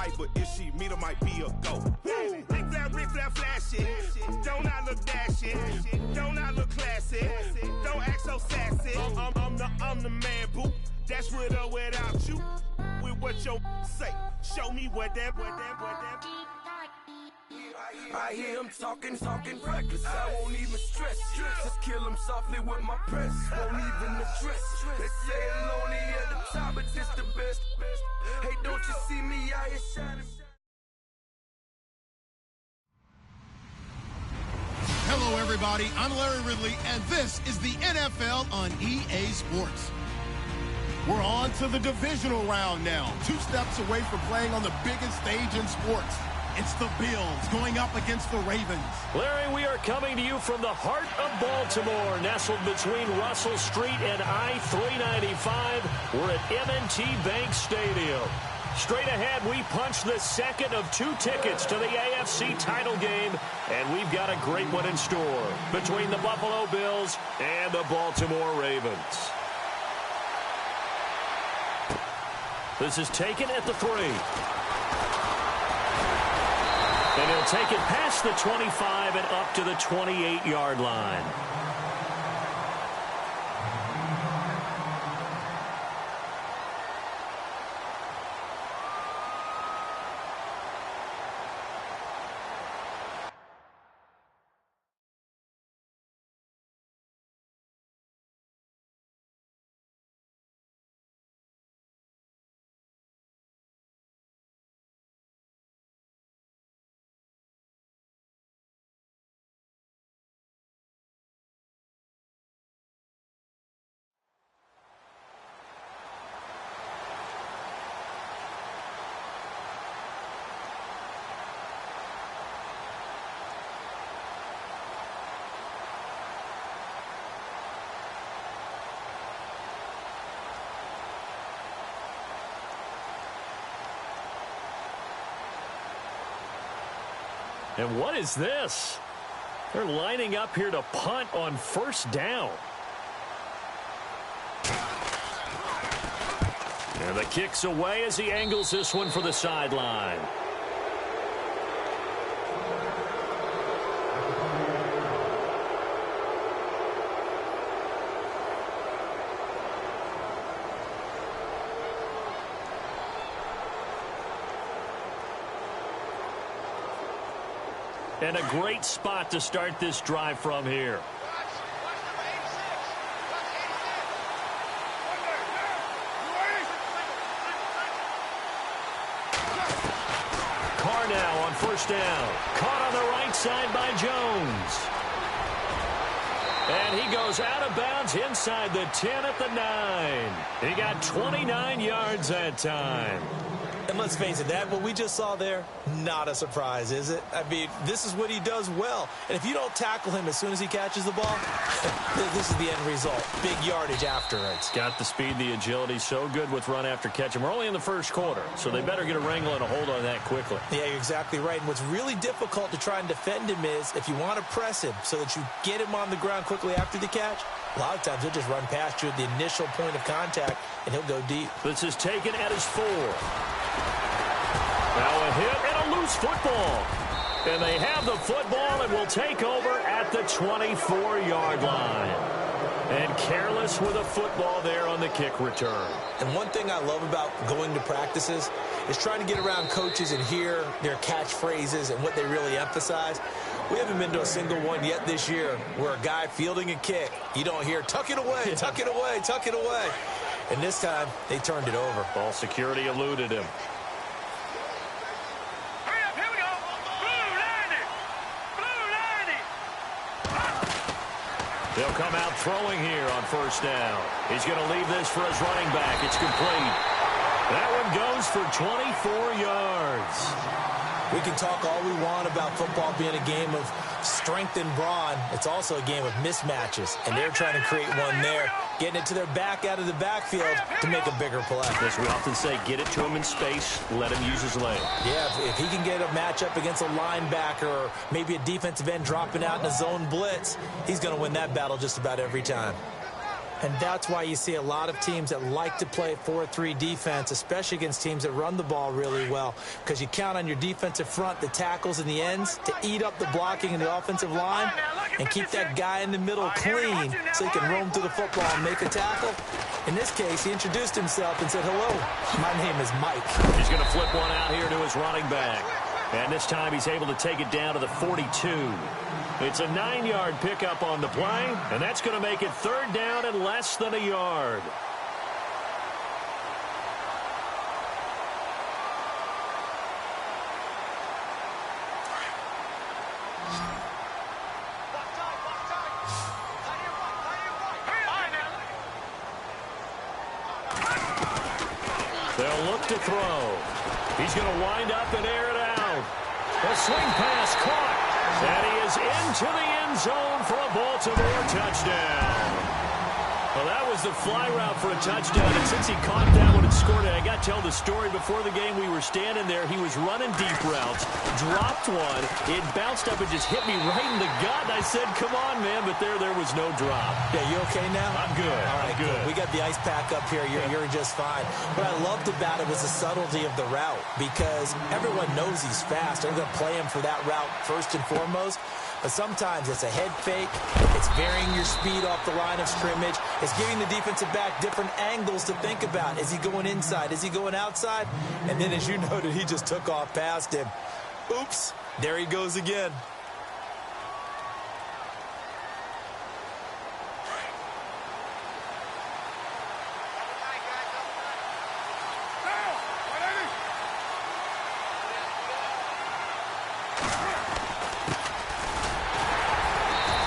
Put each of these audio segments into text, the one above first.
wife, but if she meet her, might be a go. Rick Flair flashing. Don't I look dashing? Don't I look classy? Don't act so sassy. I'm the man, boo. That's with or without you. With what your say. Show me what that. I hear him talking reckless. I won't even stress. Just kill him softly with my press. Won't even address. They say I'm lonely at the top, but this the best. Hey, don't you see me out here shining? Hello, everybody. I'm Larry Ridley, and this is the NFL on EA Sports. We're on to the divisional round now. 2 steps away from playing on the biggest stage in sports. It's the Bills going up against the Ravens. Larry, we are coming to you from the heart of Baltimore, nestled between Russell Street and I-395. We're at M&T Bank Stadium. Straight ahead, we punch the second of 2 tickets to the AFC title game, and we've got a great one in store between the Buffalo Bills and the Baltimore Ravens. This is taken at the 3. And he'll take it past the 25 and up to the 28-yard line. And what is this? They're lining up here to punt on first down. And the kick's away as he angles this one for the sideline. And a great spot to start this drive from here. Carr now on first down. Caught on the right side by Jones. And he goes out of bounds inside the 10 at the 9. He got 29 yards that time. And let's face it, that what we just saw there, not a surprise, is it? I mean, this is what he does well. And if you don't tackle him as soon as he catches the ball, this is the end result. Big yardage afterwards. Got the speed, the agility, so good with run after catch. And we're only in the first quarter, so they better get a wrangle and a hold on that quickly. Yeah, you're exactly right. And what's really difficult to try and defend him is if you want to press him so that you get him on the ground quickly after the catch, a lot of times he'll just run past you at the initial point of contact, and he'll go deep. This is taken at his 4. Now a hit and a loose football. And they have the football and will take over at the 24-yard line. And careless with a football there on the kick return. And one thing I love about going to practices is trying to get around coaches and hear their catchphrases and what they really emphasize. We haven't been to a single one yet this year where a guy fielding a kick, you don't hear, tuck it away, tuck it away, tuck it away. And this time, they turned it over. Ball security eluded him. They'll come out throwing here on first down. He's going to leave this for his running back. It's complete. That one goes for 24 yards. We can talk all we want about football being a game of strength and brawn. It's also a game of mismatches, and they're trying to create one there, getting it to their back out of the backfield to make a bigger play. As we often say, get it to him in space, let him use his leg. Yeah, if he can get a matchup against a linebacker or maybe a defensive end dropping out in a zone blitz, he's going to win that battle just about every time. And that's why you see a lot of teams that like to play 4-3 defense, especially against teams that run the ball really well, because you count on your defensive front, the tackles and the ends, to eat up the blocking in the offensive line and keep that guy in the middle clean so he can roam through the football and make a tackle. In this case, he introduced himself and said, "Hello, my name is Mike." He's going to flip one out here to his running back. And this time he's able to take it down to the 42. It's a 9-yard pickup on the play, and that's going to make it 3rd down and less than a yard. They'll look to throw. He's going to wind up and air it out. A swing pass caught. And he is into the end zone for a Baltimore touchdown. Well, that was the fly route for a touchdown, and since he caught that one and scored it, I got to tell the story. Before the game, we were standing there. He was running deep routes, dropped one. It bounced up and just hit me right in the gut. And I said, "Come on, man," but there was no drop. Yeah, you okay now? I'm good. All right, good. We got the ice pack up here. You're just fine. What I loved about it was the subtlety of the route, because everyone knows he's fast. They're going to play him for that route first and foremost. But sometimes it's a head fake. It's varying your speed off the line of scrimmage. It's giving the defensive back different angles to think about. Is he going inside? Is he going outside? And then, as you noted, he just took off past him. Oops, there he goes again.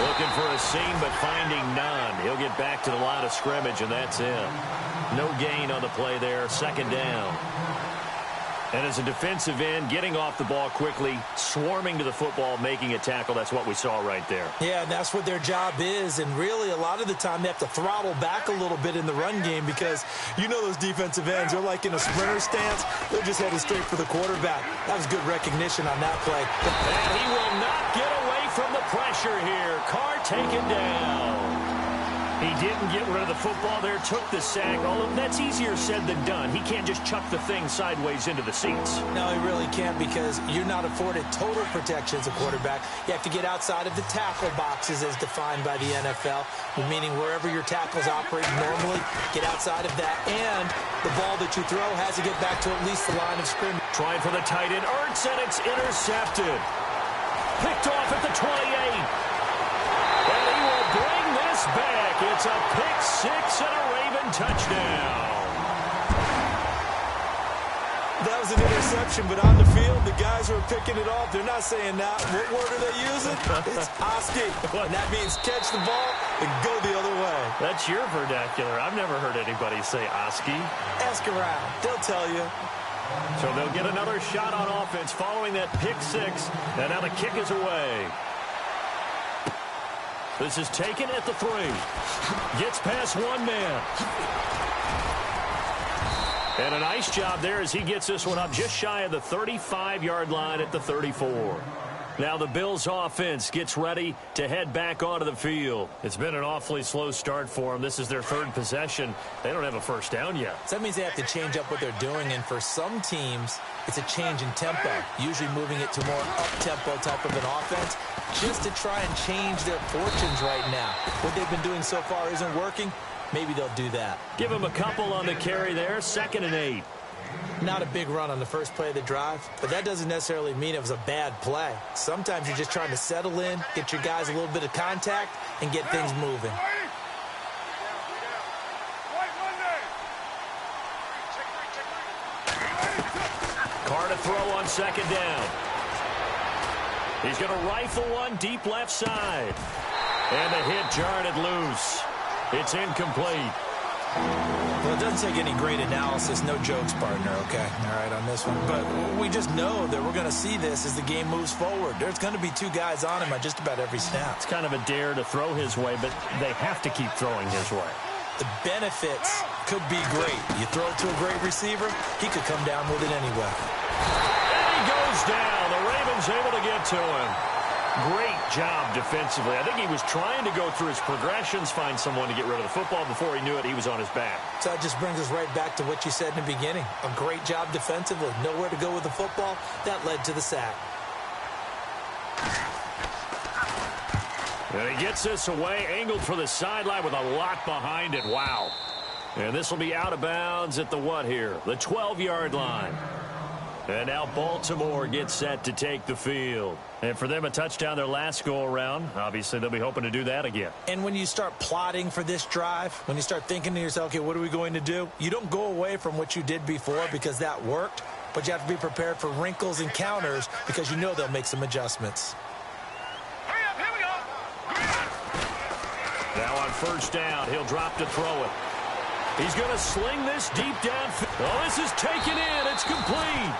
Looking for a seam, but finding none. He'll get back to the line of scrimmage, and that's it. No gain on the play there. 2nd down. And as a defensive end, getting off the ball quickly, swarming to the football, making a tackle, that's what we saw right there. Yeah, and that's what their job is. And really, a lot of the time, they have to throttle back a little bit in the run game, because you know those defensive ends, they're like in a sprinter stance. They're just headed straight for the quarterback. That was good recognition on that play. And he will not get away from the pressure here. Carr taken down. He didn't get rid of the football there, took the sack. Although that's easier said than done. He can't just chuck the thing sideways into the seats. No, he really can't, because you're not afforded total protection as a quarterback. You have to get outside of the tackle boxes as defined by the NFL, meaning wherever your tackles operate normally, get outside of that. And the ball that you throw has to get back to at least the line of scrimmage. Trying for the tight end, Ertz, and it's intercepted. Picked off at the 28. And he will bring this back. It's a pick six and a Raven touchdown. That was an interception, but on the field, the guys who are picking it off, they're not saying that. What word are they using? It's Oski. And that means catch the ball and go the other way. That's your vernacular. I've never heard anybody say Oski. Ask around. They'll tell you. So they'll get another shot on offense following that pick six. And now the kick is away. This is taken at the 3. Gets past one man. And a nice job there as he gets this one up just shy of the 35-yard line at the 34. Now the Bills offense gets ready to head back onto the field. It's been an awfully slow start for them. This is their 3rd possession. They don't have a first down yet. So that means they have to change up what they're doing, and for some teams, it's a change in tempo, usually moving it to more up-tempo type of an offense, just to try and change their fortunes right now. What they've been doing so far isn't working. Maybe they'll do that. Give them a couple on the carry there. 2nd and 8. Not a big run on the first play of the drive, but that doesn't necessarily mean it was a bad play. Sometimes you're just trying to settle in, get your guys a little bit of contact, and get things moving. Carr to throw on 2nd down. He's going to rifle one deep left side. And the hit jarred it loose. It's incomplete. Well, it doesn't take any great analysis. No jokes, partner, okay? All right, on this one. But we just know that we're going to see this as the game moves forward. There's going to be 2 guys on him at just about every snap. It's kind of a dare to throw his way, but they have to keep throwing his way. The benefits could be great. You throw it to a great receiver, he could come down with it anyway. And he goes down. The Ravens able to get to him. Great job defensively. I think he was trying to go through his progressions, find someone to get rid of the football. Before he knew it, he was on his back. So that just brings us right back to what you said in the beginning. A great job defensively. Nowhere to go with the football. That led to the sack. And he gets this away, angled for the sideline with a lot behind it. Wow. And this will be out of bounds at the what here? The 12-yard line. And now Baltimore gets set to take the field. And for them, a touchdown their last go-around. Obviously, they'll be hoping to do that again. And when you start plotting for this drive, when you start thinking to yourself, okay, what are we going to do? You don't go away from what you did before because that worked, but you have to be prepared for wrinkles and counters because you know they'll make some adjustments. Now on first down, he'll drop to throw it. He's going to sling this deep down. Oh, this is taken in. It's complete.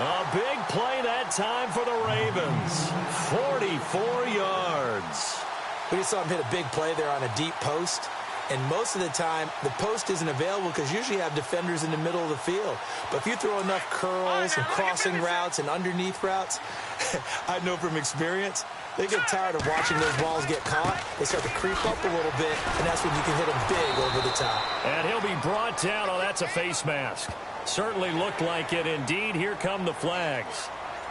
A big play that time for the Ravens. 44 yards. We just saw him hit a big play there on a deep post. And most of the time, the post isn't available because usually you have defenders in the middle of the field. But if you throw enough curls and crossing routes and underneath routes, I know from experience, they get tired of watching those balls get caught. They start to creep up a little bit, and that's when you can hit them big over the top. And he'll be brought down. Oh, that's a face mask. Certainly looked like it. Indeed, here come the flags.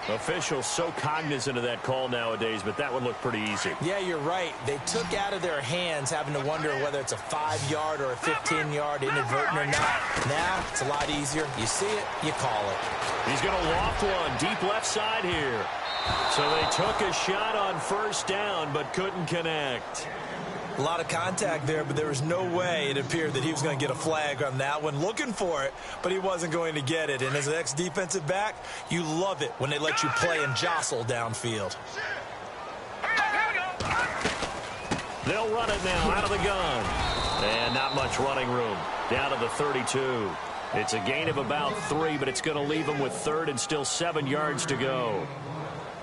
Officials so cognizant of that call nowadays, but that would look pretty easy. Yeah, you're right. They took out of their hands having to wonder whether it's a 5-yard or a 15-yard inadvertent or not. Now, it's a lot easier. You see it, you call it. He's going to loft one deep left side here. So they took a shot on first down, but couldn't connect. A lot of contact there, but there was no way it appeared that he was going to get a flag on that one. Looking for it, but he wasn't going to get it. And as an ex-defensive back, you love it when they let you play and jostle downfield. They'll run it now out of the gun. And not much running room. Down to the 32. It's a gain of about 3, but it's going to leave them with third and still 7 yards to go.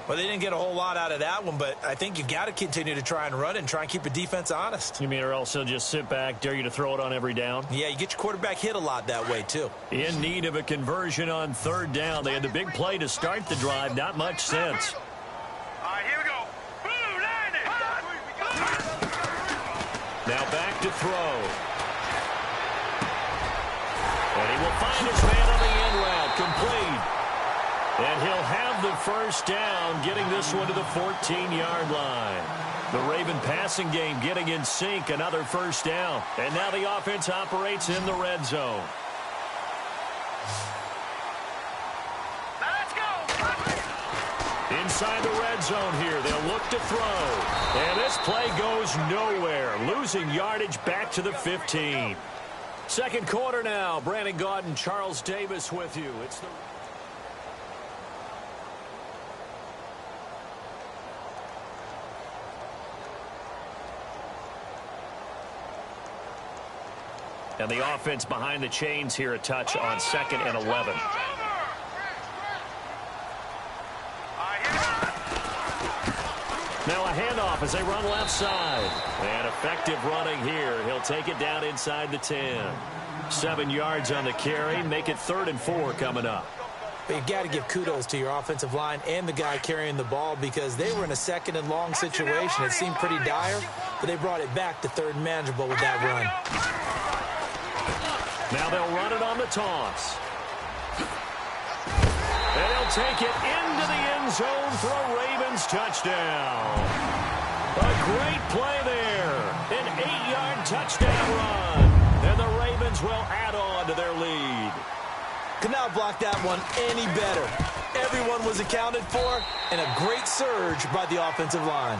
Well, they didn't get a whole lot out of that one, but I think you got to continue to try and run and try and keep the defense honest. You mean or else they'll just sit back, dare you to throw it on every down? Yeah, you get your quarterback hit a lot that way, too. In need of a conversion on third down. They had the big play to start the drive. Not much sense. All right, here we go. Blue 90. Now back to throw. And he will find his man on the end route. Complete. And he'll have the first down, getting this one to the 14-yard line. The Raven passing game getting in sync, another first down. And now the offense operates in the red zone. Let's go. Inside the red zone here, they'll look to throw. And this play goes nowhere, losing yardage back to the 15. Second quarter now. Brandon Gaudin, Charles Davis with you. It's the... And the offense behind the chains here, a touch on 2nd and 11. Now a handoff as they run left side. And effective running here. He'll take it down inside the 10. 7 yards on the carry. Make it 3rd and 4 coming up. But you've got to give kudos to your offensive line and the guy carrying the ball because they were in a 2nd and long situation. It seemed pretty dire, but they brought it back to 3rd and manageable with that run. Now they'll run it on the toss. And he'll take it into the end zone for a Ravens touchdown. A great play there. An 8-yard touchdown run. And the Ravens will add on to their lead. Could not block that one any better. Everyone was accounted for, and a great surge by the offensive line.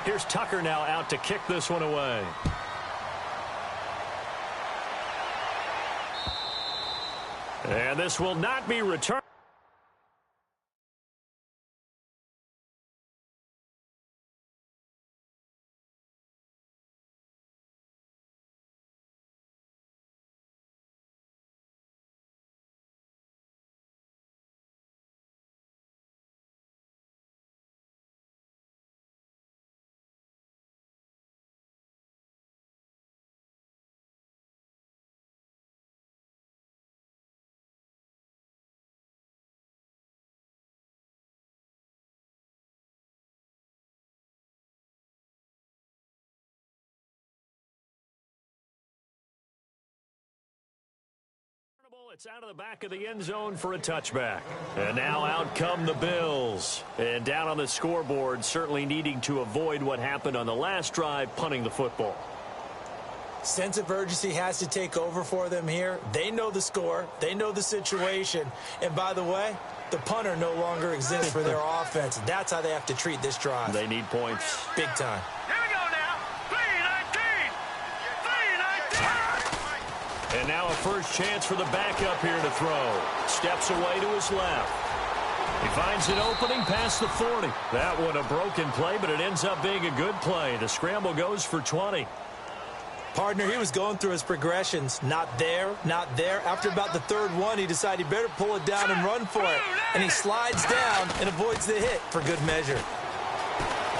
Here's Tucker now out to kick this one away. And this will not be returned. It's out of the back of the end zone for a touchback. And now out come the Bills. And down on the scoreboard, certainly needing to avoid what happened on the last drive, punting the football. Sense of urgency has to take over for them here. They know the score. They know the situation. And by the way, the punter no longer exists for their offense. That's how they have to treat this drive. They need points. Big time. Here we go now. 3-19. And now a first chance for the backup here to throw. Steps away to his left. He finds an opening past the 40. That one a broken play, but it ends up being a good play. The scramble goes for 20. Partner, he was going through his progressions. Not there, not there. After about the third one, he decided he better pull it down and run for it. And he slides down and avoids the hit for good measure.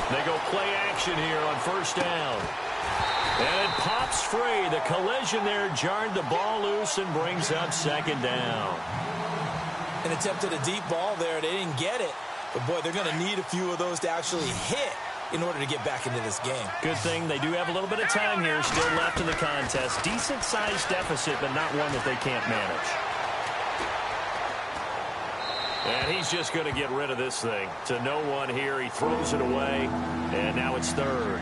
They go play action here on first down. And it pops free. The collision there jarred the ball loose and brings up second down. An attempt at a deep ball there. They didn't get it. But, boy, they're going to need a few of those to actually hit in order to get back into this game. Good thing they do have a little bit of time here still left in the contest. Decent-sized deficit, but not one that they can't manage. And he's just going to get rid of this thing. To no one here. He throws it away, and now it's third.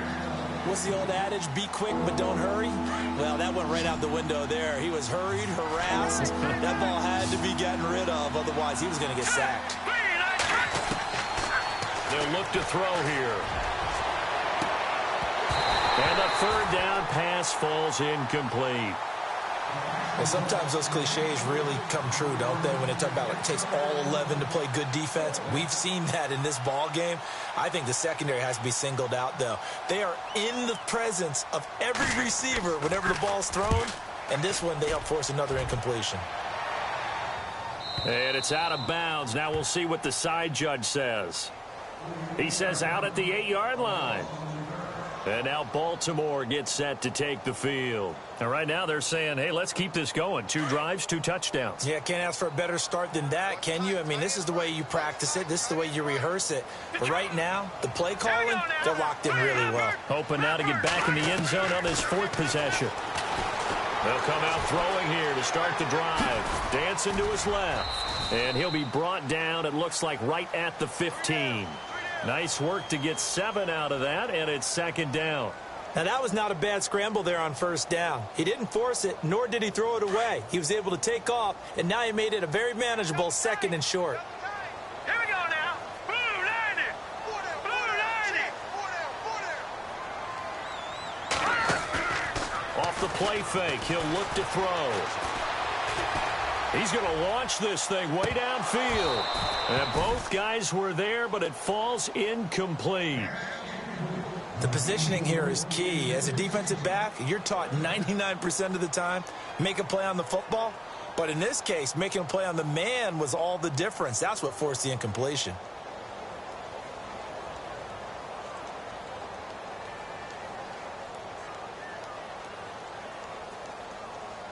What's the old adage? Be quick, but don't hurry? Well, that went right out the window there. He was hurried, harassed. That ball had to be gotten rid of. Otherwise, he was going to get sacked. They'll look to throw here. And the third down pass falls incomplete. Well, sometimes those cliches really come true, don't they? When they talk about it takes all 11 to play good defense. We've seen that in this ball game. I think the secondary has to be singled out, though. They are in the presence of every receiver whenever the ball's thrown. And this one, they help force another incompletion. And it's out of bounds. Now we'll see what the side judge says. He says out at the 8-yard line. And now Baltimore gets set to take the field. And right now they're saying, hey, let's keep this going. 2 drives, 2 touchdowns. Yeah, can't ask for a better start than that, can you? I mean, this is the way you practice it. This is the way you rehearse it. But right now, the play calling, they're locked in really well. Hoping now to get back in the end zone on this 4th possession. They'll come out throwing here to start the drive. Dancing to his left. And he'll be brought down, it looks like, right at the 15. Nice work to get 7 out of that, and it's second down. Now, that was not a bad scramble there on first down. He didn't force it, nor did he throw it away. He was able to take off, and now he made it a very manageable 2nd and short. Here we go now. Blue 90. Blue 90. Off the play fake, he'll look to throw. He's going to launch this thing way downfield. And both guys were there, but it falls incomplete. The positioning here is key. As a defensive back, you're taught 99% of the time, make a play on the football. But in this case, making a play on the man was all the difference. That's what forced the incompletion.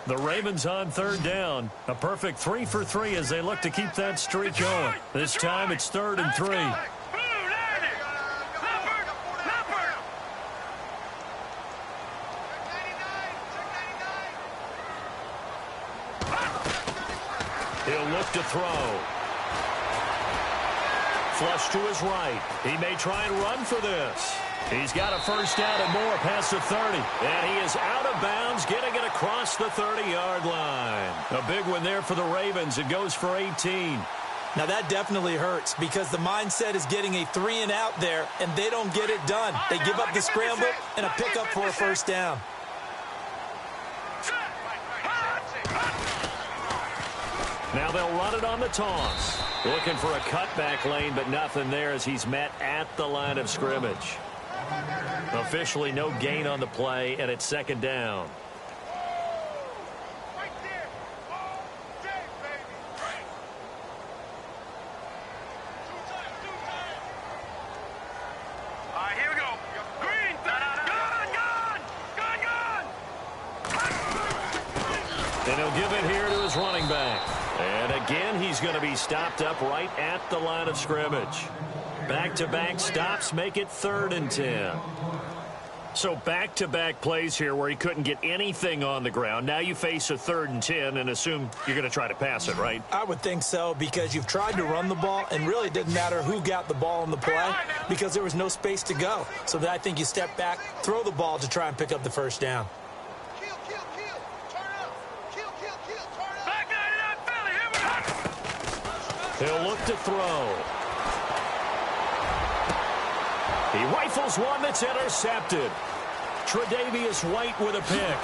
The Ravens on third down. A perfect 3 for 3 as they look to keep that streak going. This time it's 3rd and 3. He'll look to throw. Flush to his right. He may try and run for this. He's got a first down and more past the 30. And he is out of bounds, getting it across the 30-yard line. A big one there for the Ravens. It goes for 18. Now, that definitely hurts because the mindset is getting a 3 and out there, and they don't get it done. They give up the scramble and a pickup for a first down. Now they'll run it on the toss. Looking for a cutback lane, but nothing there as he's met at the line of scrimmage. Officially no gain on the play, and it's second down. Here we go. Green. Gone. And he'll give it here to his running back. And again, he's going to be stopped up right at the line of scrimmage. Back-to-back stops make it 3rd and 10. So back-to-back plays here where he couldn't get anything on the ground. Now you face a 3rd and 10 and assume you're going to try to pass it, right? I would think so, because you've tried to run the ball, and really it didn't matter who got the ball on the play because there was no space to go. So I think you step back, throw the ball to try and pick up the first down. He'll look to throw. He rifles one that's intercepted. Tre'Davious White with a pick.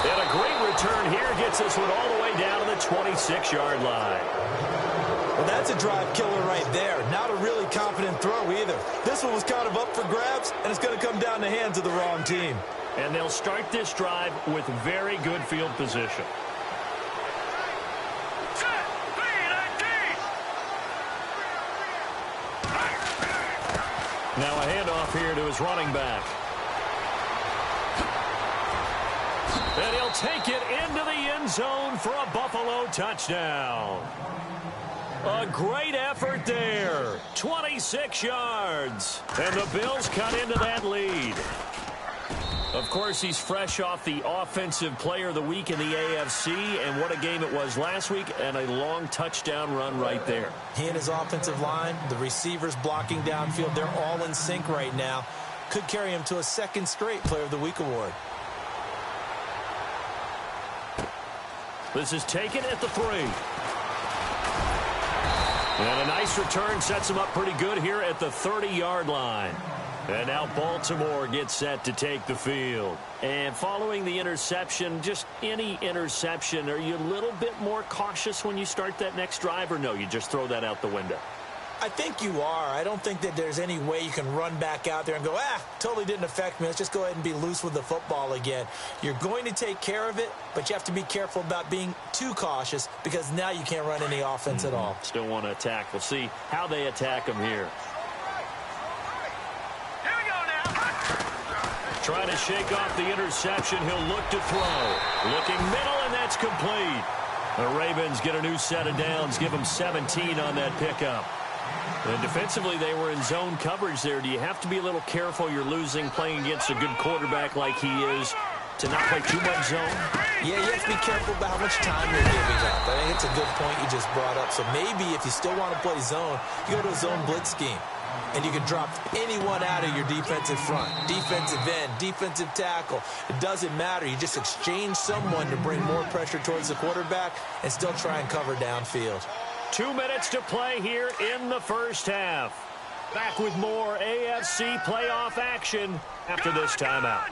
And a great return here gets this one all the way down to the 26-yard line. Well, that's a drive killer right there. Not a really confident throw either. This one was kind of up for grabs, and it's going to come down the hands of the wrong team. And they'll start this drive with very good field position. Now a handoff here to his running back. And he'll take it into the end zone for a Buffalo touchdown. A great effort there. 26 yards. And the Bills cut into that lead. Of course, he's fresh off the Offensive Player of the Week in the AFC, and what a game it was last week, and a long touchdown run right there. He and his offensive line, the receivers blocking downfield, they're all in sync right now. Could carry him to a 2nd straight Player of the Week award. This is taken at the 3. And a nice return sets him up pretty good here at the 30-yard line. And now Baltimore gets set to take the field. And following the interception, just any interception, are you a little bit more cautious when you start that next drive, or no, you just throw that out the window? I think you are. I don't think that there's any way you can run back out there and go, totally didn't affect me. Let's just go ahead and be loose with the football again. You're going to take care of it, but you have to be careful about being too cautious because now you can't run any offense at all. Still want to attack. We'll see how they attack him here. Trying to shake off the interception. He'll look to throw. Looking middle, and that's complete. The Ravens get a new set of downs. Give them 17 on that pickup. And defensively, they were in zone coverage there. Do you have to be a little careful? You're losing playing against a good quarterback like he is to not play too much zone? Yeah, you have to be careful about how much time you're giving up. I think it's a good point you just brought up. So maybe if you still want to play zone, you go to a zone blitz scheme. And you can drop anyone out of your defensive front, defensive end, defensive tackle. It doesn't matter. You just exchange someone to bring more pressure towards the quarterback and still try and cover downfield. 2 minutes to play here in the first half. Back with more AFC playoff action after this timeout.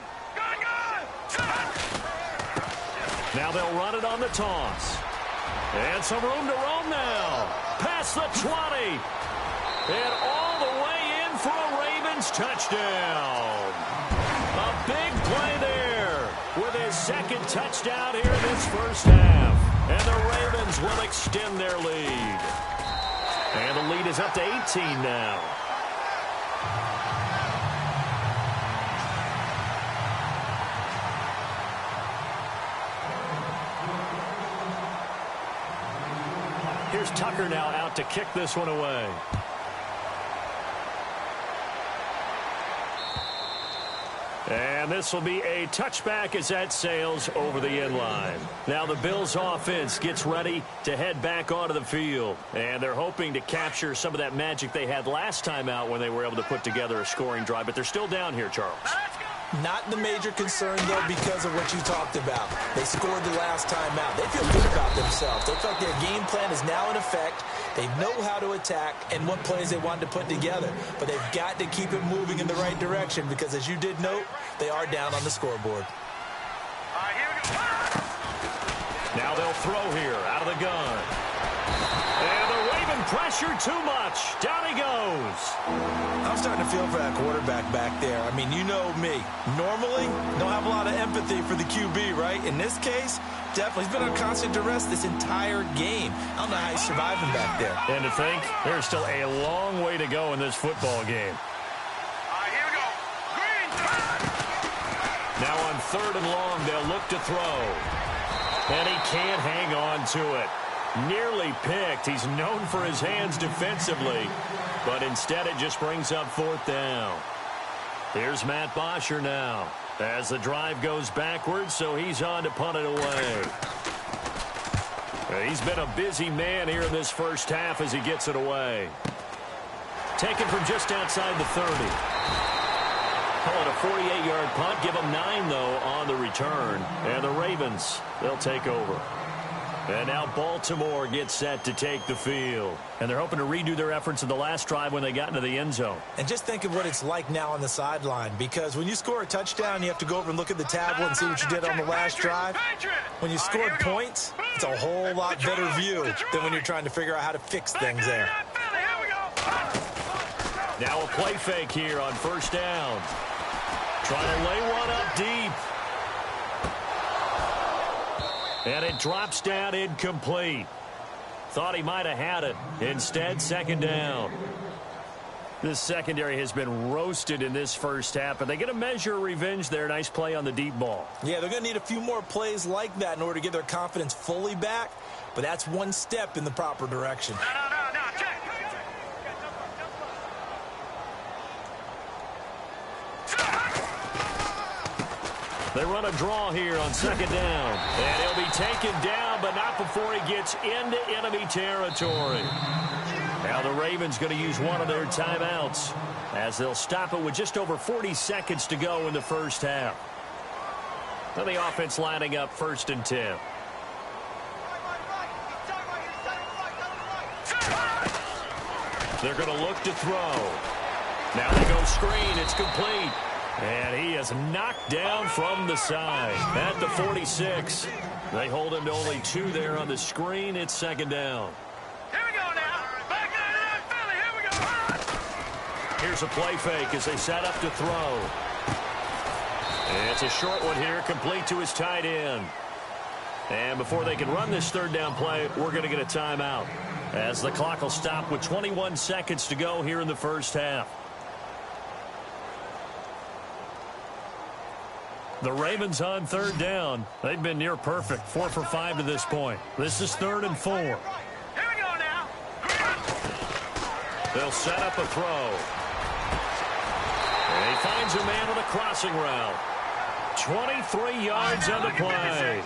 Now they'll run it on the toss. And some room to roam now. Past the 20. And all the way in for a Ravens touchdown. A big play there with his 2nd touchdown here in this first half. And the Ravens will extend their lead. And the lead is up to 18 now. Here's Tucker now out to kick this one away. And this will be a touchback as that sails over the end line. Now the Bills offense gets ready to head back onto the field. And they're hoping to capture some of that magic they had last time out when they were able to put together a scoring drive. But they're still down here, Charles. Not the major concern, though, because of what you talked about. They scored the last time out. They feel good about themselves. They feel like their game plan is now in effect. They know how to attack and what plays they want to put together. But they've got to keep it moving in the right direction because, as you did note, they are down on the scoreboard. Now they'll throw here out of the gun. And the Raven pressure too much. Down he goes. I'm starting to feel for that quarterback back there. I mean, you know me. Normally, don't have a lot of empathy for the QB, right? In this case, definitely. He's been on constant duress this entire game. I don't know how he's surviving back there. And to think, there's still a long way to go in this football game. Here we go. Green. Now on 3rd and long, they'll look to throw. And he can't hang on to it. Nearly picked. He's known for his hands defensively. But instead, it just brings up 4th down. Here's Matt Bosher now as the drive goes backwards, so he's on to punt it away. He's been a busy man here in this first half as he gets it away. Taken from just outside the 30. Call it a 48-yard punt. Give them 9, though, on the return. And the Ravens, they'll take over. And now Baltimore gets set to take the field. And they're hoping to redo their efforts in the last drive when they got into the end zone. And just think of what it's like now on the sideline, because when you score a touchdown, you have to go over and look at the tablet and see what you did on the last drive. When you scored points, it's a whole lot better view than when you're trying to figure out how to fix things there. Now a play fake here on first down. Trying to lay one up deep. And it drops down incomplete. Thought he might have had it. Instead, second down. This secondary has been roasted in this first half, but they get a measure of revenge there. Nice play on the deep ball. Yeah, they're going to need a few more plays like that in order to get their confidence fully back, but that's one step in the proper direction. They run a draw here on second down. And he'll be taken down, but not before he gets into enemy territory. Now the Ravens going to use one of their timeouts as they'll stop it with just over 40 seconds to go in the first half. Now the offense lining up 1st and 10. They're going to look to throw. Now they go screen. It's complete. And he is knocked down from the side at the 46. They hold him to only 2 there on the screen. It's second down. Here we go now. Back there, Philly. Here we go. Here's a play fake as they set up to throw. It's a short one here, complete to his tight end. And before they can run this third down play, we're going to get a timeout as the clock will stop with 21 seconds to go here in the first half. The Ravens on third down. They've been near perfect. 4 for 5 to this point. This is 3rd and 4. Here we go now. They'll set up a throw. And he finds a man on a crossing route. 23 yards on the play.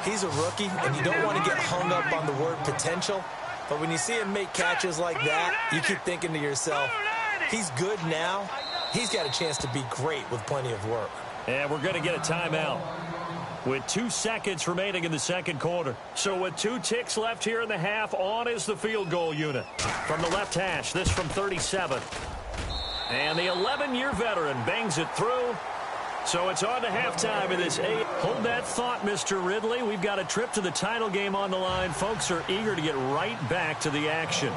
He's a rookie, and you don't want to get hung up on the word potential. But when you see him make catches like that, you keep thinking to yourself, he's good now. He's got a chance to be great with plenty of work. And we're going to get a timeout with 2 seconds remaining in the second quarter. So with 2 ticks left here in the half, on is the field goal unit. From the left hash, this from 37. And the 11-year veteran bangs it through. So it's on to halftime in this 8. Hold that thought, Mr. Ridley. We've got a trip to the title game on the line. Folks are eager to get right back to the action.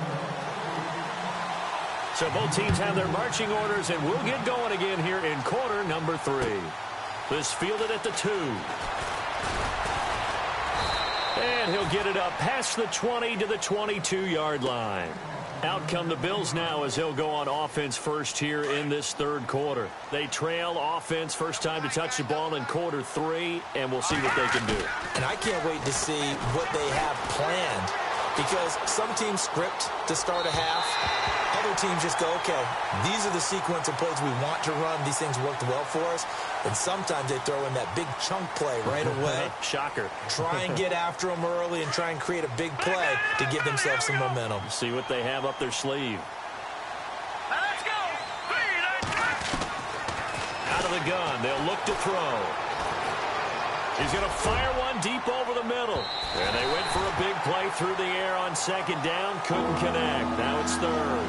So both teams have their marching orders, and we'll get going again here in quarter number 3. This fielded at the 2. And he'll get it up past the 20 to the 22-yard line. Out come the Bills now as they'll go on offense first here in this third quarter. They trail offense first time to touch the ball in quarter 3, and we'll see what they can do. And I can't wait to see what they have planned, because some teams script to start a half. Other teams just go, okay, these are the sequence of plays we want to run. These things worked well for us. And sometimes they throw in that big chunk play right away. Shocker. Try and get after them early and try and create a big play to give themselves some momentum. See what they have up their sleeve. Let's go. Out of the gun, they'll look to throw. He's going to fire one deep over the middle. And they went for a big play through the air on second down. Couldn't connect. Now it's 3rd.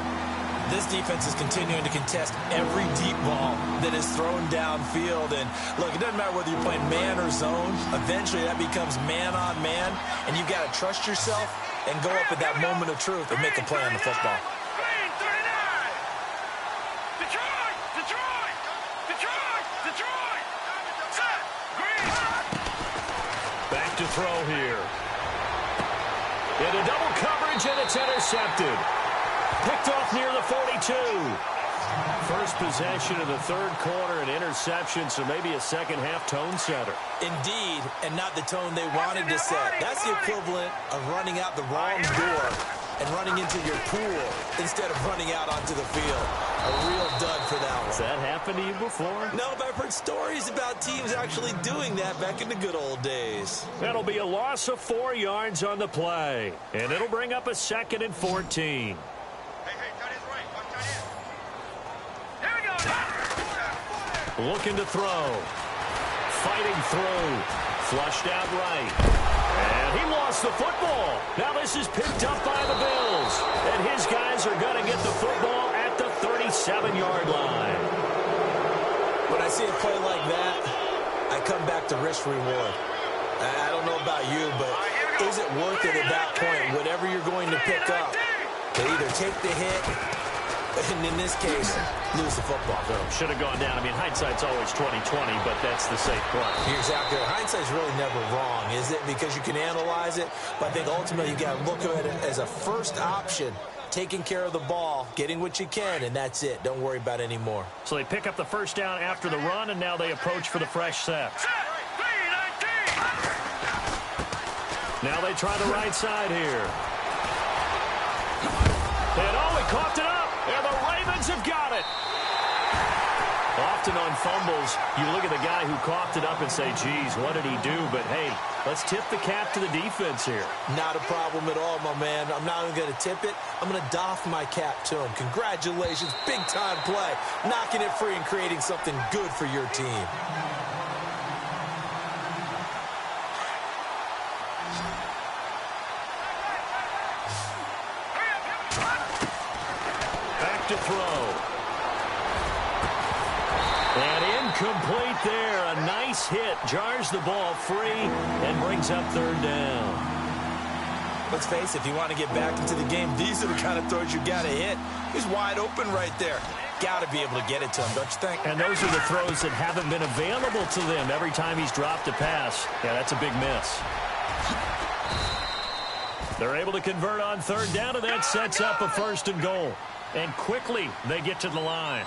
This defense is continuing to contest every deep ball that is thrown downfield. And, look, it doesn't matter whether you're playing man or zone. Eventually that becomes man on man. And you've got to trust yourself and go up at that moment of truth and make a play on the football. Back to throw here. Into double coverage, and it's intercepted. Picked off near the 42. First possession of the third quarter, an interception, so maybe a second-half tone setter. Indeed, and not the tone they wanted to set. That's the equivalent of running out the wrong door and running into your pool instead of running out onto the field. A real dud for that one. That happened. happened to you before? No, but I've heard stories about teams actually doing that back in the good old days. That'll be a loss of 4 yards on the play, and it'll bring up a 2nd and 14. Looking to throw. Fighting through. Flushed out right. And he lost the football. Now this is picked up by the Bills. And his guys are going to get the football at the 37-yard line. When I see a play like that, I come back to risk reward. I don't know about you, but is it worth it at that point, whatever you're going to pick up, to either take the hit, and in this case, lose the football? Should have gone down. I mean, hindsight's always 20/20, but that's the safe play. You're exactly right. Hindsight's really never wrong, is it? Because you can analyze it, but I think ultimately you got to look at it as a first option, taking care of the ball, getting what you can, and that's it. Don't worry about it anymore. So they pick up the first down after the run, and now they approach for the fresh set. Now they try the right side here. And he coughed it up, and the Ravens have got it. Often on fumbles, you look at the guy who coughed it up and say, geez, what did he do? But, hey, let's tip the cap to the defense here. Not a problem at all, my man. I'm not even going to tip it. I'm going to doff my cap to him. Congratulations, big-time play. Knocking it free and creating something good for your team. To throw. And incomplete there. A nice hit. Jars the ball free and brings up 3rd down. Let's face it, if you want to get back into the game, these are the kind of throws you got to hit. He's wide open right there. Got to be able to get it to him, don't you think? And those are the throws that haven't been available to them every time he's dropped a pass. Yeah, that's a big miss. They're able to convert on 3rd down, and that sets up a 1st and goal. And quickly, they get to the line.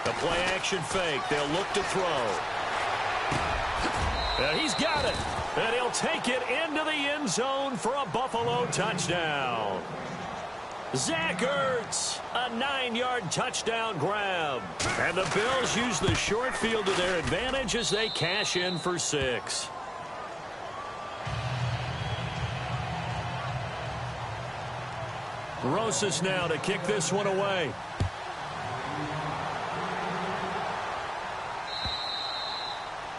The play-action fake. They'll look to throw. And he's got it. And he'll take it into the end zone for a Buffalo touchdown. Zach Ertz, a 9-yard touchdown grab. And the Bills use the short field to their advantage as they cash in for 6. Rosas now to kick this one away.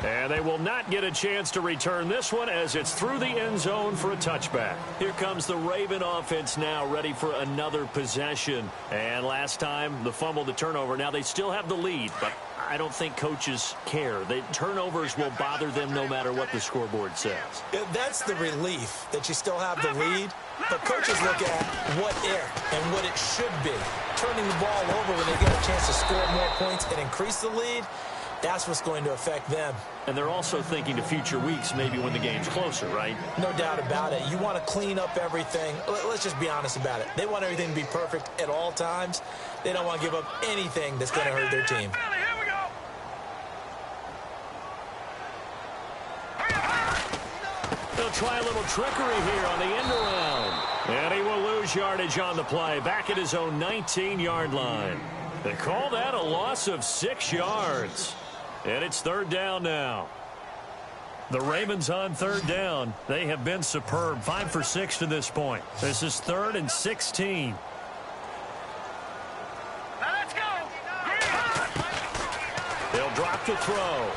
And they will not get a chance to return this one as it's through the end zone for a touchback. Here comes the Raven offense now, ready for another possession. And last time, the fumble, the turnover. Now they still have the lead, but I don't think coaches care. The turnovers will bother them no matter what the scoreboard says. Yeah, that's the relief, that you still have the lead. But coaches look at what if and what it should be. Turning the ball over when they get a chance to score more points and increase the lead, that's what's going to affect them. And they're also thinking to future weeks, maybe when the game's closer, right? No doubt about it. You want to clean up everything. Let's just be honest about it. They want everything to be perfect at all times. They don't want to give up anything that's going to hurt their team. They'll try a little trickery here on the end around. And he will lose yardage on the play, back at his own 19-yard line. They call that a loss of 6 yards. And it's 3rd down now. The Ravens on 3rd down. They have been superb. 5 for 6 to this point. This is 3rd and 16. Now let's go. They'll drop to throw.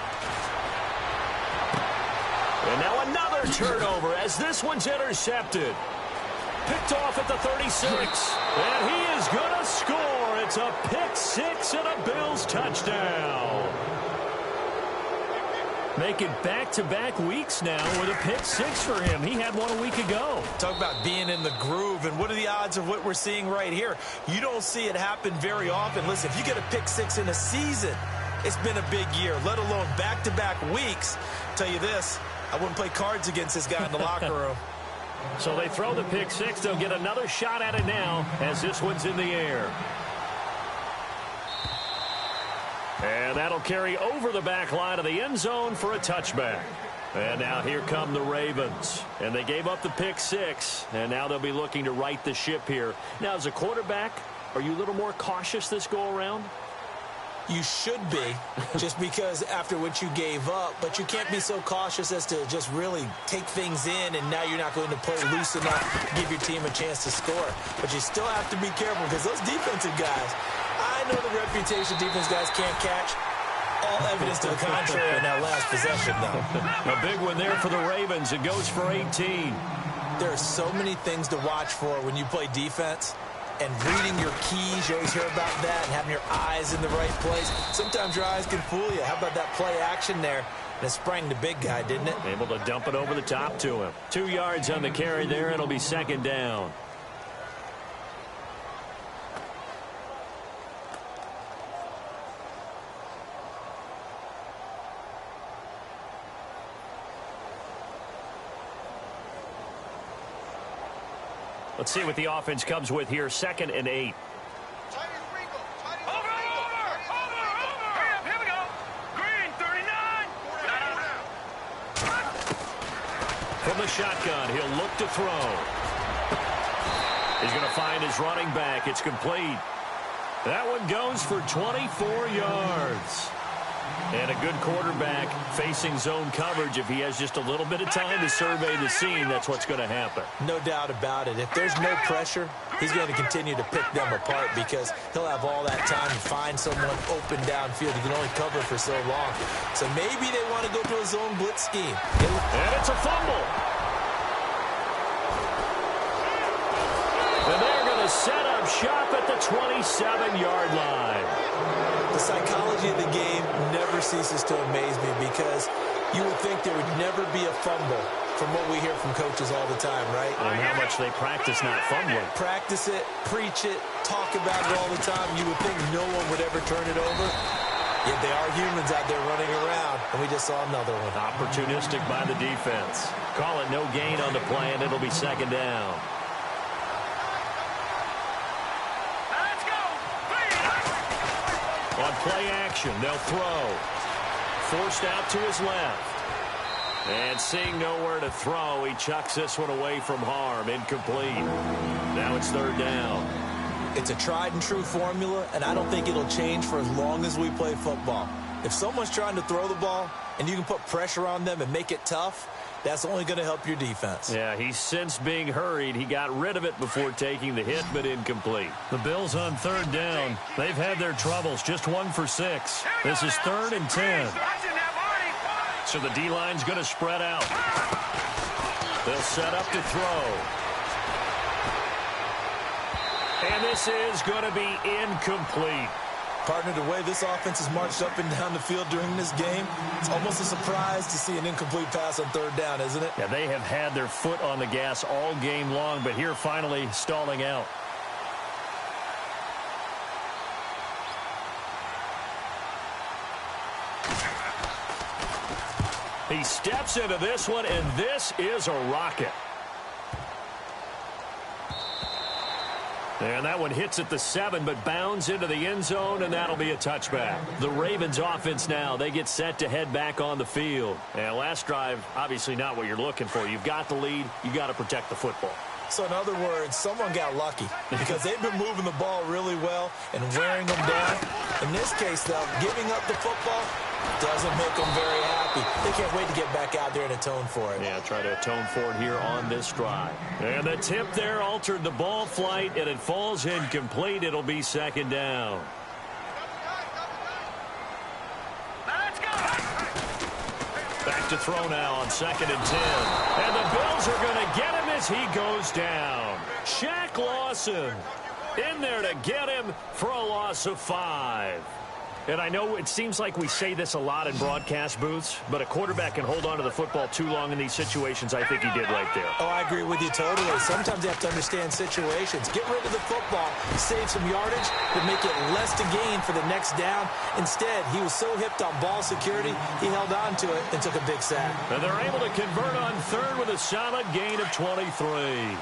And now another turnover as this one's intercepted. Picked off at the 36. And he is going to score. It's a pick 6 and a Bills touchdown. Making back-to-back weeks now with a pick 6 for him. He had one a week ago. Talk about being in the groove, and what are the odds of what we're seeing right here? You don't see it happen very often. Listen, if you get a pick 6 in a season, it's been a big year, let alone back-to-back weeks. Tell you this, I wouldn't play cards against this guy in the locker room. So they throw the pick 6. They'll get another shot at it now as this one's in the air. And that'll carry over the back line of the end zone for a touchback. And now here come the Ravens. And they gave up the pick 6, and now they'll be looking to right the ship here. Now, as a quarterback, are you a little more cautious this go-around? You should be, just because after what you gave up, but you can't be so cautious as to just really take things in, and now you're not going to play loose enough to give your team a chance to score. But you still have to be careful, because those defensive guys, I know the reputation defense guys can't catch. All evidence to the contrary in that last possession, though. A big one there for the Ravens. It goes for 18. There are so many things to watch for when you play defense. And reading your keys, you always hear about that, and having your eyes in the right place. Sometimes your eyes can fool you. How about that play action there? And it sprang the big guy, didn't it? Able to dump it over the top to him. 2 yards on the carry there. It'll be second down. Let's see what the offense comes with here. 2nd and 8. Here we go. Green, 39. From the shotgun, he'll look to throw. He's going to find his running back. It's complete. That one goes for 24 yards. And a good quarterback facing zone coverage. If he has just a little bit of time to survey the scene, that's what's going to happen. No doubt about it. If there's no pressure, he's going to continue to pick them apart because he'll have all that time to find someone open downfield. He can only cover for so long. So maybe they want to go to a zone blitz scheme. And it's a fumble. And they're going to set up shop at the 27-yard line. The psychology of the game never ceases to amaze me because you would think there would never be a fumble from what we hear from coaches all the time, right? And how much they practice not fumbling. Practice it, preach it, talk about it all the time. You would think no one would ever turn it over. Yet they are humans out there running around, and we just saw another one. Opportunistic by the defense. Call it no gain on the play, and it'll be second down. On play action, they'll throw. Forced out to his left. And seeing nowhere to throw, he chucks this one away from harm. Incomplete. Now it's third down. It's a tried and true formula, and I don't think it'll change for as long as we play football. If someone's trying to throw the ball and you can put pressure on them and make it tough, that's only going to help your defense. Yeah, he's since being hurried. He got rid of it before taking the hit, but incomplete. The Bills on third down. They've had their troubles, just 1 for 6. This is 3rd and 10. So the D-line's going to spread out. They'll set up to throw. And this is going to be incomplete. Partner, the way this offense has marched up and down the field during this game, it's almost a surprise to see an incomplete pass on third down, isn't it? Yeah, they have had their foot on the gas all game long, but here finally stalling out. He steps into this one, and this is a rocket. And that one hits at the 7, but bounds into the end zone, and that'll be a touchback. The Ravens offense now, they get set to head back on the field. And last drive, obviously not what you're looking for. You've got the lead. You've got to protect the football. So in other words, someone got lucky because they've been moving the ball really well and wearing them down. In this case, though, giving up the football doesn't make them very happy. They can't wait to get back out there and atone for it. Yeah, try to atone for it here on this drive. And the tip there altered the ball flight, and it falls incomplete. It'll be second down. Back to throw now on 2nd and 10. And the Bills are going to get him as he goes down. Shaq Lawson in there to get him for a loss of 5. And I know it seems like we say this a lot in broadcast booths, but a quarterback can hold on to the football too long in these situations. I think he did right there. Oh, I agree with you totally. Sometimes you have to understand situations. Get rid of the football, save some yardage, but make it less to gain for the next down. Instead, he was so hipped on ball security, he held on to it and took a big sack. And they're able to convert on third with a solid gain of 23.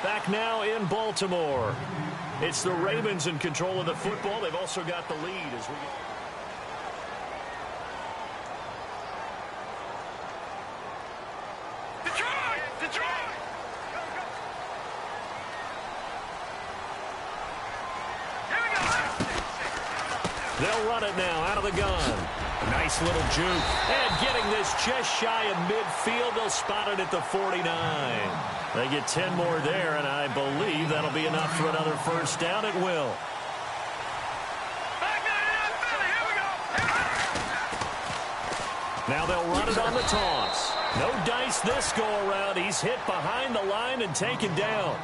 Back now in Baltimore. It's the Ravens in control of the football. They've also got the lead as we get... They'll run it now out of the gun. Nice little juke. And getting this just shy of midfield. They'll spot it at the 49. They get 10 more there, and I believe that'll be enough for another first down. It will. Now they'll run it on the toss. No dice this go-around. He's hit behind the line and taken down.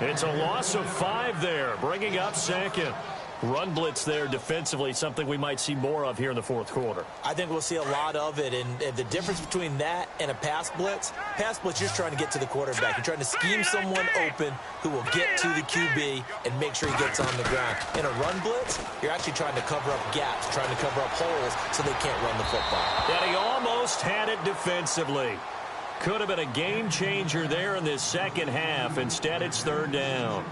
It's a loss of 5 there, bringing up second. Run blitz there defensively, something we might see more of here in the fourth quarter. I think we'll see a lot of it, and the difference between that and a pass blitz, you're just trying to get to the quarterback. You're trying to scheme someone open who will get to the QB and make sure he gets on the ground. In a run blitz, you're actually trying to cover up gaps, trying to cover up holes so they can't run the football. And he almost had it defensively. Could have been a game changer there in this second half. Instead, it's third down.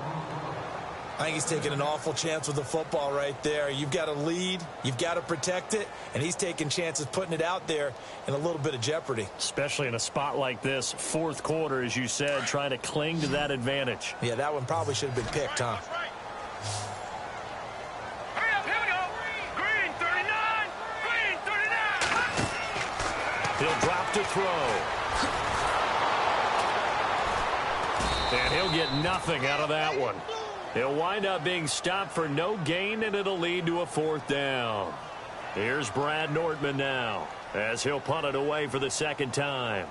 I think he's taking an awful chance with the football right there. You've got a lead, you've got to protect it, and he's taking chances putting it out there in a little bit of jeopardy. Especially in a spot like this, fourth quarter, as you said, trying to cling to that advantage. Yeah, that one probably should have been picked, huh? He'll drop to throw. And he'll get nothing out of that one. He'll wind up being stopped for no gain, and it'll lead to a fourth down. Here's Brad Nortman now, as he'll punt it away for the second time.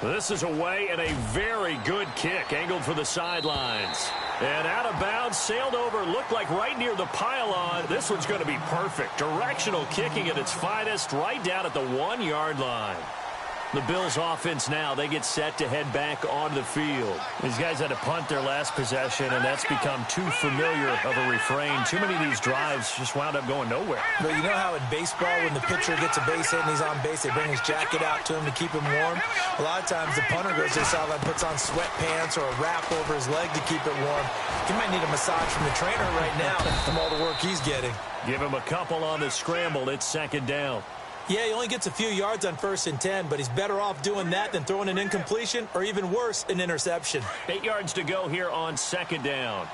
This is away, and a very good kick, angled for the sidelines. And out of bounds, sailed over, looked like right near the pylon. This one's going to be perfect. Directional kicking at its finest, right down at the 1-yard line. The Bills offense now, they get set to head back onto the field. These guys had to punt their last possession, and that's become too familiar of a refrain. Too many of these drives just wound up going nowhere. Well, you know how in baseball, when the pitcher gets a base hit and he's on base, they bring his jacket out to him to keep him warm? A lot of times the punter goes to the sideline, puts on sweatpants or a wrap over his leg to keep it warm. He might need a massage from the trainer right now from all the work he's getting. Give him a couple on the scramble. It's second down. Yeah, he only gets a few yards on 1st and 10, but he's better off doing that than throwing an incompletion or even worse, an interception. 8 yards to go here on second down.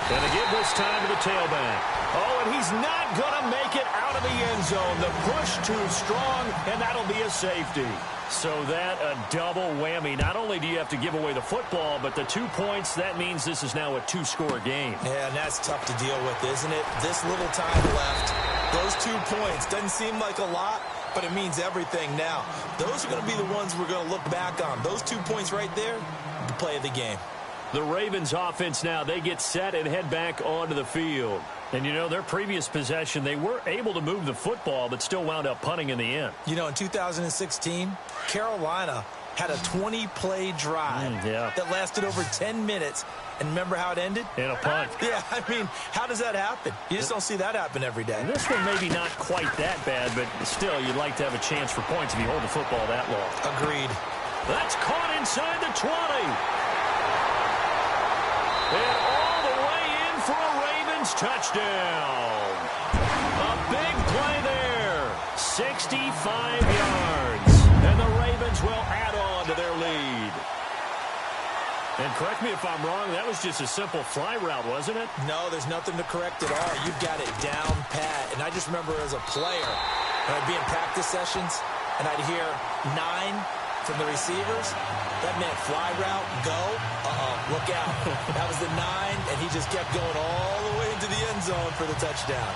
And they give this time to the tailback. Oh, and he's not going to make it out of the end zone. The push too strong, and that'll be a safety. So that a double whammy. Not only do you have to give away the football, but the 2 points, that means this is now a 2-score game. Yeah, and that's tough to deal with, isn't it? This little time left, those 2 points, doesn't seem like a lot, but it means everything now. Those are going to be the ones we're going to look back on. Those 2 points right there, the play of the game. The Ravens offense now, they get set and head back onto the field. And, you know, their previous possession, they were able to move the football, but still wound up punting in the end. You know, in 2016, Carolina had a 20-play drive that lasted over 10 minutes. And remember how it ended? In a punt. Yeah, I mean, how does that happen? You just don't see that happen every day. This one maybe not quite that bad, but still, you'd like to have a chance for points if you hold the football that long. Agreed. That's caught inside the 20. And all the way in for a Ravens touchdown. A big play there. 65 yards. And the Ravens will add on to their lead. And correct me if I'm wrong, that was just a simple fly route, wasn't it? No, there's nothing to correct at all. You've got it down pat. And I just remember as a player, when I'd be in practice sessions, and I'd hear 9 from the receivers, that meant fly route, go, look out. That was the 9, and he just kept going all the way into the end zone for the touchdown.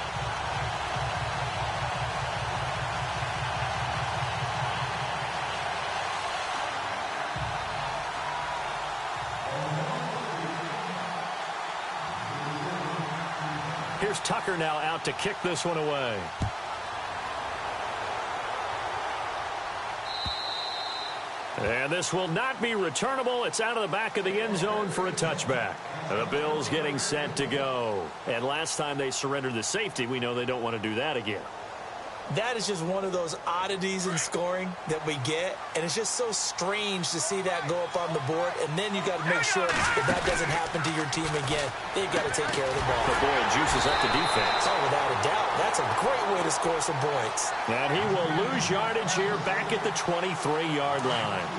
Here's Tucker now out to kick this one away. And this will not be returnable. It's out of the back of the end zone for a touchback. The Bills getting set to go. And last time they surrendered the safety, we know they don't want to do that again. That is just one of those oddities in scoring that we get, and it's just so strange to see that go up on the board, and then you got to make sure that that doesn't happen to your team again. They've got to take care of the ball. But boy, it juices up the defense. Oh, without a doubt. That's a great way to score some points. And he will lose yardage here back at the 23-yard line.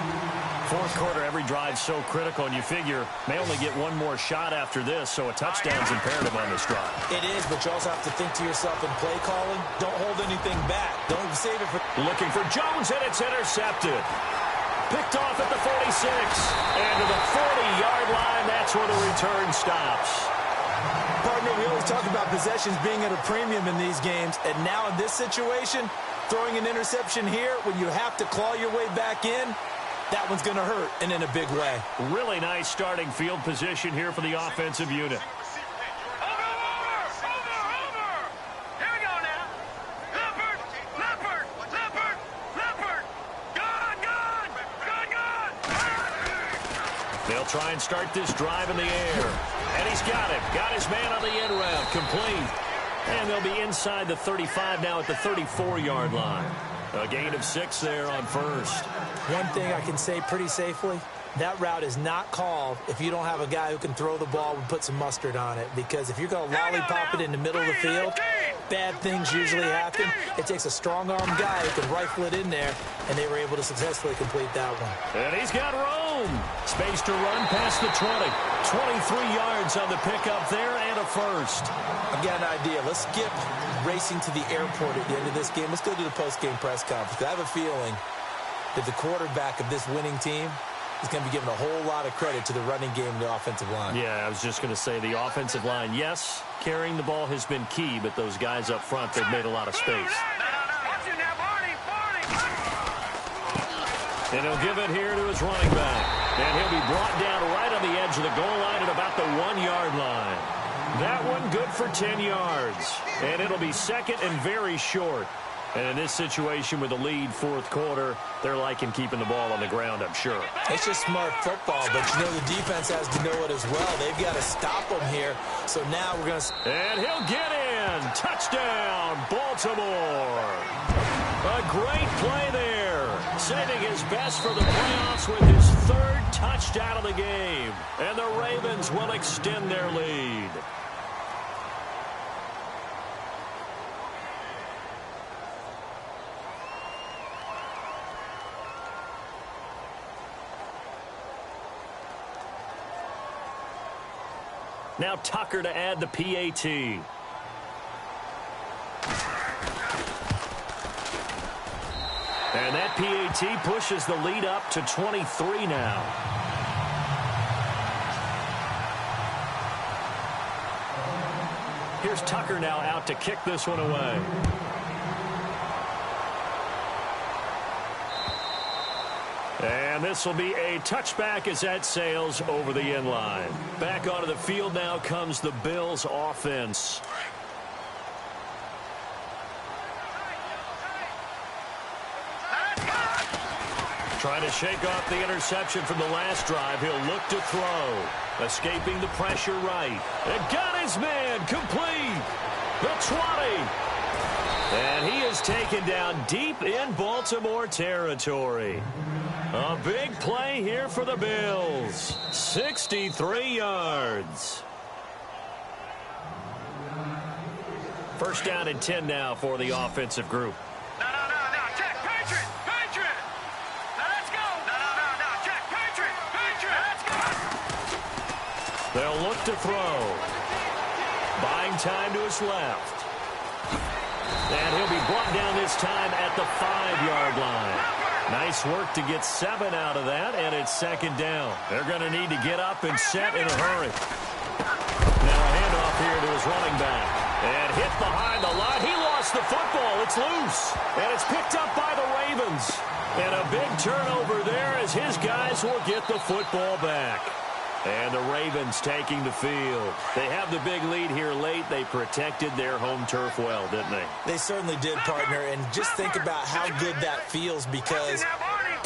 Fourth quarter, every drive so critical, and you figure may only get one more shot after this, so a touchdown's imperative on this drive. It is, but you also have to think to yourself in play calling, don't hold anything back. Don't save it for... Looking for Jones, and it's intercepted. Picked off at the 46. And to the 40-yard line, that's where the return stops. Partner, we always talk about possessions being at a premium in these games, and now in this situation, throwing an interception here when you have to claw your way back in, that one's going to hurt, and in a big way. Really nice starting field position here for the offensive unit. They'll try and start this drive in the air. And he's got it. Got his man on the end route. Complete. And they'll be inside the 35 now at the 34-yard line. A gain of 6 there on first. One thing I can say pretty safely, that route is not called if you don't have a guy who can throw the ball and put some mustard on it. Because if you're going to lollipop it in the middle of the field, bad things usually happen. It takes a strong-arm guy who can rifle it in there, and they were able to successfully complete that one. And he's got room. Space to run past the 20. 23 yards on the pickup there and a first. I got an idea. Let's skip racing to the airport at the end of this game. Let's go to the post-game press conference. I have a feeling that the quarterback of this winning team is going to be given a whole lot of credit to the running game and the offensive line. Yeah, I was just going to say the offensive line, yes, carrying the ball has been key, but those guys up front, they've made a lot of space. And he'll give it here to his running back. And he'll be brought down right on the edge of the goal line at about the 1-yard line. That one good for 10 yards. And it'll be second and very short. And in this situation with the lead fourth quarter, they're liking keeping the ball on the ground, I'm sure. It's just smart football, but you know the defense has to know it as well. They've got to stop them here. So now we're going to... And he'll get in. Touchdown, Baltimore. A great play there. Saving his best for the playoffs with his third touchdown of the game. And the Ravens will extend their lead. Now Tucker to add the PAT. And that PAT pushes the lead up to 23 now. Here's Tucker now out to kick this one away. And this will be a touchback as that sails over the end line. Back onto the field now comes the Bills offense. Trying to shake off the interception from the last drive. He'll look to throw. Escaping the pressure right. And got his man complete. The 20. And he is taken down deep in Baltimore territory. A big play here for the Bills. 63 yards. First down and 10 now for the offensive group. No. Check, Patriot. Now let's go. No. Check, Patriot. Let's go. They'll look to throw. Buying time to his left. And he'll be brought down this time at the 5-yard line. Nice work to get 7 out of that, and it's second down. They're going to need to get up and set in a hurry. Now a handoff here to his running back. And hit behind the line. He lost the football. It's loose. And it's picked up by the Ravens. And a big turnover there as his guys will get the football back. And the Ravens taking the field. They have the big lead here late. They protected their home turf well, didn't they? They certainly did, partner. And just think about how good that feels because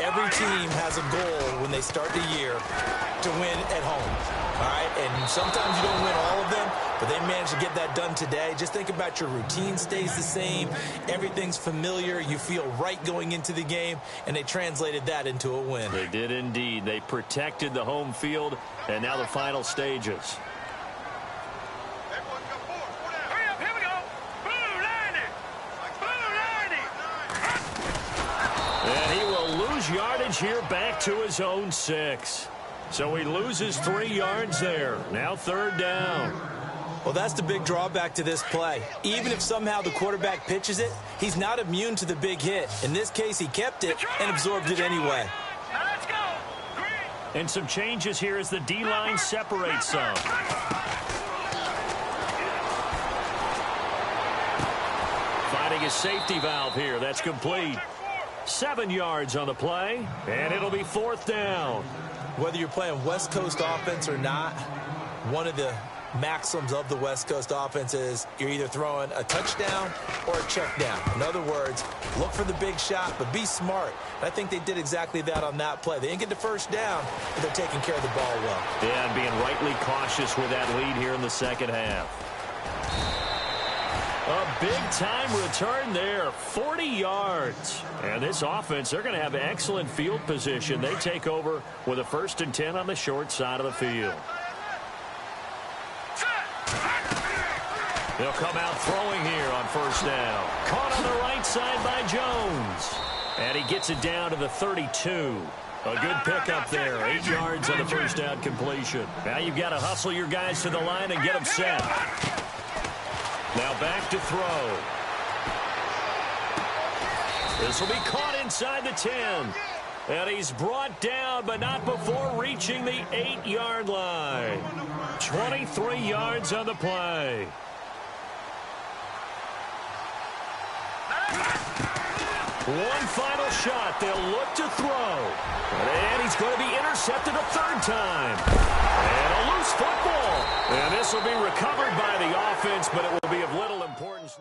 Every team has a goal when they start the year to win at home. All right, and sometimes you don't win all of them, but they managed to get that done today. Just think about your routine stays the same. Everything's familiar. You feel right going into the game, and they translated that into a win. They did indeed. They protected the home field, and now the final stages. And he will lose yardage here back to his own 6. So he loses 3 yards there. Now 3rd down. Well, that's the big drawback to this play. Even if somehow the quarterback pitches it, he's not immune to the big hit. In this case, he kept it and absorbed it anyway. And some changes here as the D-line separates some. Finding a safety valve here. That's complete. 7 yards on the play, and it'll be 4th down. Whether you're playing West Coast offense or not, one of the maxims of the West Coast offense is you're either throwing a touchdown or a check down. In other words, look for the big shot, but be smart. And I think they did exactly that on that play. They didn't get the first down, but they're taking care of the ball well. Yeah, and being rightly cautious with that lead here in the second half. A big-time return there, 40 yards. And this offense, they're going to have excellent field position. They take over with a 1st and 10 on the short side of the field. They'll come out throwing here on 1st down. Caught on the right side by Jones. And he gets it down to the 32. A good pickup there, 8 yards on the 1st down completion. Now you've got to hustle your guys to the line and get them set. Now back to throw. This will be caught inside the 10. And he's brought down, but not before reaching the 8-yard line. 23 yards on the play. One final shot. They'll look to throw. And he's going to be intercepted a 3rd time. And a loose football. And this will be recovered by the offense, but it will be of little importance.